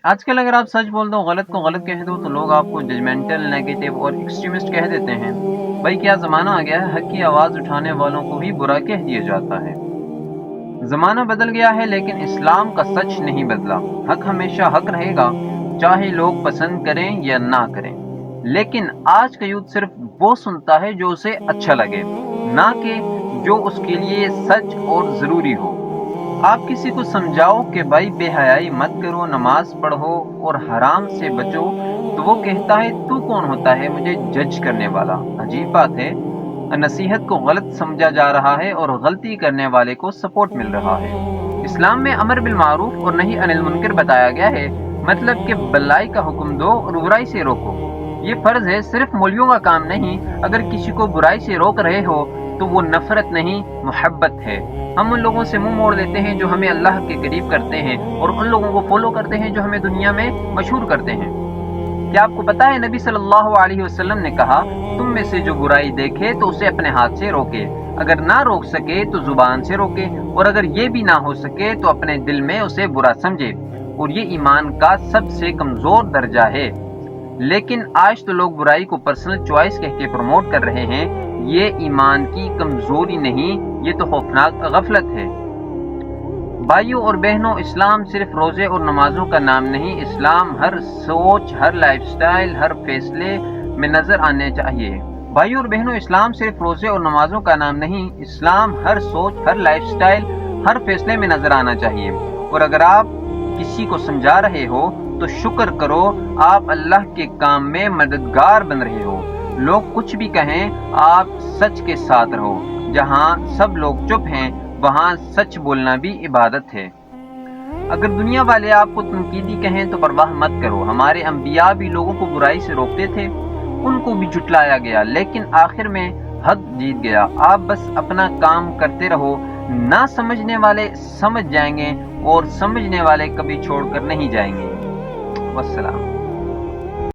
آج کل اگر آپ سچ بول دو، غلط کو غلط کہہ دو، تو لوگ آپ کو ججمنٹل، نیگیٹو اور ایکسٹریمسٹ کہہ دیتے ہیں۔ بھائی کیا زمانہ آ گیا ہے حق کی آواز اٹھانے والوں کو بھی برا کہہ دیا جاتا ہے۔ زمانہ بدل گیا ہے لیکن اسلام کا سچ نہیں بدلا۔ حق ہمیشہ حق رہے گا، چاہے لوگ پسند کریں یا نہ کریں۔ لیکن آج کا یوتھ صرف وہ سنتا ہے جو اسے اچھا لگے، نہ کہ جو اس کے لیے سچ اور ضروری ہو۔ آپ کسی کو سمجھاؤ کہ بھائی بے حیائی مت کرو، نماز پڑھو اور حرام سے بچو، تو وہ کہتا ہے تو کون ہوتا ہے مجھے جج کرنے والا۔ عجیب بات ہے، نصیحت کو غلط سمجھا جا رہا ہے اور غلطی کرنے والے کو سپورٹ مل رہا ہے۔ اسلام میں امر بالمعروف اور نہی عن المنکر بتایا گیا ہے، مطلب کہ بلائی کا حکم دو اور برائی سے روکو۔ یہ فرض ہے، صرف مولویوں کا کام نہیں۔ اگر کسی کو برائی سے روک رہے ہو تو وہ نفرت نہیں، محبت ہے۔ ہم ان لوگوں سے منہ موڑ لیتے ہیں جو ہمیں اللہ کے قریب کرتے ہیں، اور ان لوگوں کو فالو کرتے ہیں جو ہمیں دنیا میں مشہور کرتے ہیں۔ کیا آپ کو پتا ہے نبی صلی اللہ علیہ وسلم نے کہا، تم میں سے جو برائی دیکھے تو اسے اپنے ہاتھ سے روکے، اگر نہ روک سکے تو زبان سے روکے، اور اگر یہ بھی نہ ہو سکے تو اپنے دل میں اسے برا سمجھے، اور یہ ایمان کا سب سے کمزور درجہ ہے۔ لیکن آج تو لوگ برائی کو پرسنل چوائس کہہ کے پروموٹ کر رہے ہیں۔ یہ ایمان کی کمزوری نہیں، یہ تو خوفناک غفلت ہے۔ بھائیوں اور بہنوں، اسلام صرف روزے اور نمازوں کا نام نہیں، اسلام ہر سوچ، ہر لائف سٹائل، ہر فیصلے میں نظر آنے چاہیے۔ بھائیوں اور بہنوں، اسلام صرف روزے اور نمازوں کا نام نہیں، اسلام ہر سوچ، ہر لائف سٹائل، ہر فیصلے میں نظر آنا چاہیے۔ اور اگر آپ کسی کو سمجھا رہے ہو تو شکر کرو، آپ اللہ کے کام میں مددگار بن رہے ہو۔ لوگ کچھ بھی کہیں، آپ سچ کے ساتھ رہو۔ جہاں سب لوگ چپ ہیں، وہاں سچ بولنا بھی عبادت ہے۔ اگر دنیا والے آپ کو تنقیدی کہیں تو پرواہ مت کرو، ہمارے انبیاء بھی لوگوں کو برائی سے روکتے تھے، ان کو بھی جھٹلایا گیا، لیکن آخر میں حق جیت گیا۔ آپ بس اپنا کام کرتے رہو، نہ سمجھنے والے سمجھ جائیں گے اور سمجھنے والے کبھی چھوڑ کر نہیں جائیں گے۔ والسلام۔